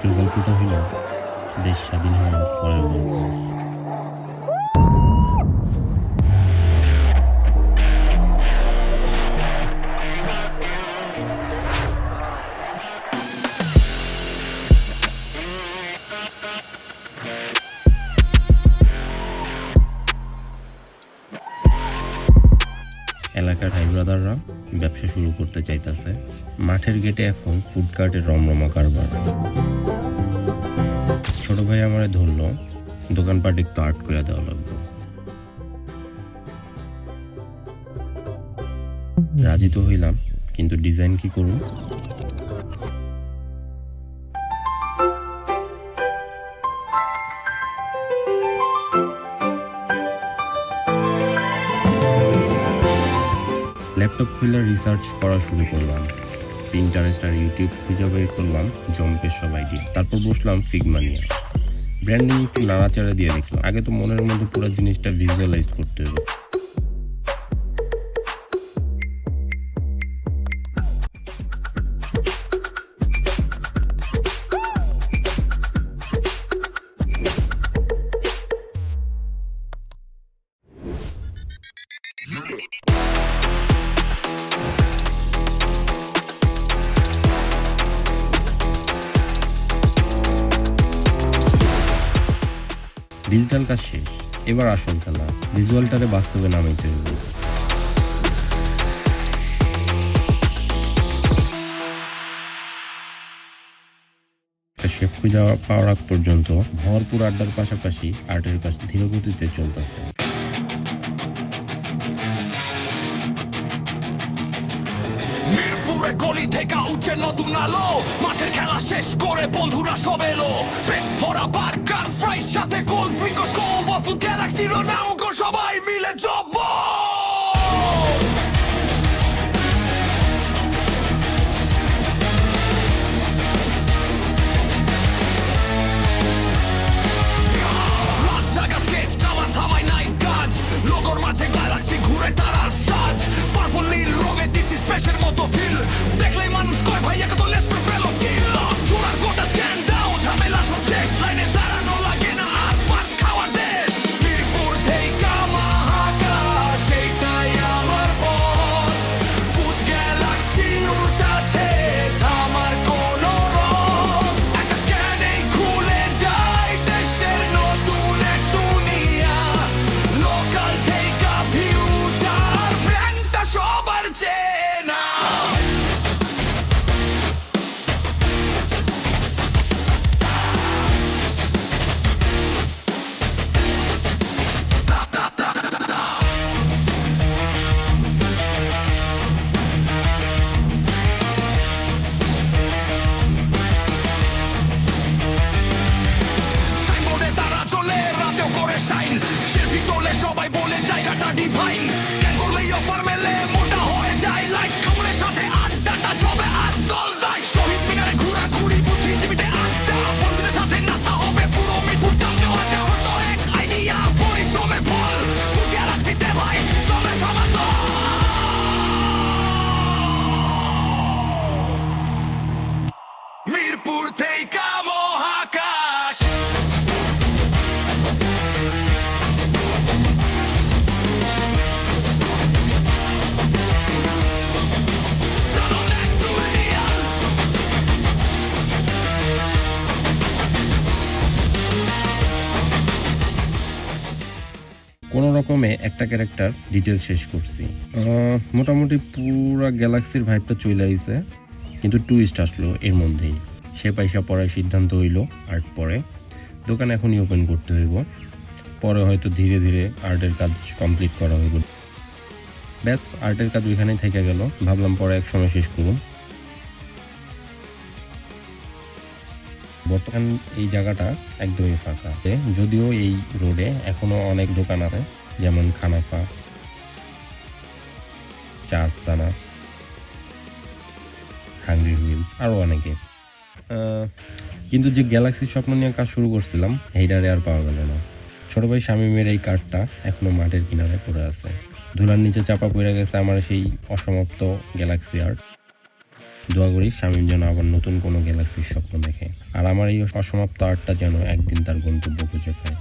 আজকের গল্পটা হলো দেশ স্বাধীন হওয়ার পরের গল্প। এলাকার ভাই ব্রাদাররা ব্যবসা শুরু করতে চাইতেছে। মাঠের গেটে এখন ফুড কার্টের রমরমা কারবার। ছোট ভাই আমারে ধরলো, দোকানপাট একটু আর্ট করে দেওয়া লাগবে। রাজি তো হইলাম, কিন্তু ডিজাইন কি করুন? ল্যাপটপ খুলে রিসার্চ করা শুরু করলাম। পিন্টারেস্ট আর ইউটিউব খুঁজে বের করলাম জম্পের সব আইডিয়া। তারপর বসলাম ফিগমা নিয়ে। ব্র্যান্ডিং একটু নাড়াচাড়া দিয়ে দেখলাম। আগে তো মনের মধ্যে পুরো জিনিসটা ভিজুয়ালাইজ করতে হবে। ডিজিটাল কাজ শেষ, এবার আসল খেলা। ভিজুয়ালটারে বাস্তবে নামাইতে হবে। শেপ খুঁজে পাওয়ার আগ পর্যন্ত ভরপুর আড্ডার পাশাপাশি আর্টের কাজ ধীর গতিতে চলতেছে। মিরপুরে গলি থেকে উঠে নতুন আলো, মাঠের খেলা শেষ করে বন্ধুরা সব এলো। পেট ভরা বার্গার ফ্রাইস সাথে কোল্ড ড্রিঙ্ক ও স্কোপ অফ গ্যালাক্সি রোনাল্ডো সবাই মিলে জব। ঘুরে তারা সাজ পার্পল নীল রঙে দিচ্ছি স্পেশাল মতো ফিল। দেখলেই মানুষ কয় ভাই একে তো লেস্টার ফেলো স্কিল। চূড়ার গোটা স্ক্যান দাও, ঝামেলা সব শেষ। লাইনে দাঁড়ানো লাগে না, আজ মাঠ খাওয়ার দেশ। মিরপুর থেকে মহাকাশ এটাই আমার পথ। ফুড গ্যালাক্সি উল্টাছে থামার কোনো রথ। একটা স্ক্যানেই খুলে যায় দেশের নতুন এক দুনিয়া। লোকাল থেকে ফিউচার ব্র্যান্ডটা সবার চেনা। সাইনবোর্ডে তারা চলে, রাতেও করে সাইন। সেলফি তোলে সবাই বলে জায়গাটা ডিভাইন। স্ক্যান করলেই অফার মেলে, মোটা হয়ে যায় লাইক। খবরের সাথে আড্ডাটা জমে আর দল দেয়। শহীদ মিনারে ঘোরাঘুরি, বুদ্ধিজীবীতে আড্ডা। বন্ধুদের সাথে নাস্তা হবে পুরো মিরপুর টাউনে আড্ডা। ছোট্ট এক আইডিয়া, পরিশ্রমের ফল। ফুড গ্যালাক্সিতে ভাই চলে সবার দল। মিরপুর থেকে মহাকাশ। কোনো রকমে একটা ক্যারেক্টার ডিটেল শেষ করছি। মোটামুটি পুরা গ্যালাক্সির ভাইবটা চলে আইছে, কিন্তু টুইস্ট আসলো এর মধ্যেই। সে পয়সা পড়ার সিদ্ধান্ত হইল আর্ট পরে। দোকান এখনই ওপেন করতে হইব, পরে হয়তো ধীরে ধীরে আর্টের কাজ কমপ্লিট করা হইব। ব্যাস, আর্টের কাজ ওইখানেই থেকে গেল। ভাবলাম পরে এক সময় শেষ করুন। বর্তমান এই জায়গাটা একদমই ফাঁকা, যদিও এই রোডে এখনো অনেক দোকান আছে, যেমন খানাফা, চা আস্তানা, হাংরি হুইলস, আরও অনেকে। কিন্তু যে গ্যালাক্সির স্বপ্ন নিয়ে কাজ শুরু করছিলাম, এইটারে আর পাওয়া গেল না। ছোট ভাই শামীমের এই কার্ডটা এখনো মাঠের কিনারে পড়ে আছে। ধুলার নিচে চাপা পড়ে গেছে আমার সেই অসমাপ্ত গ্যালাক্সি আর্ট। দোয়া করি শামীম যেন আবার নতুন কোনো গ্যালাক্সির স্বপ্ন দেখে, আর আমার এই অসমাপ্ত আর্টটা যেন একদিন তার গন্তব্য খুঁজে পায়।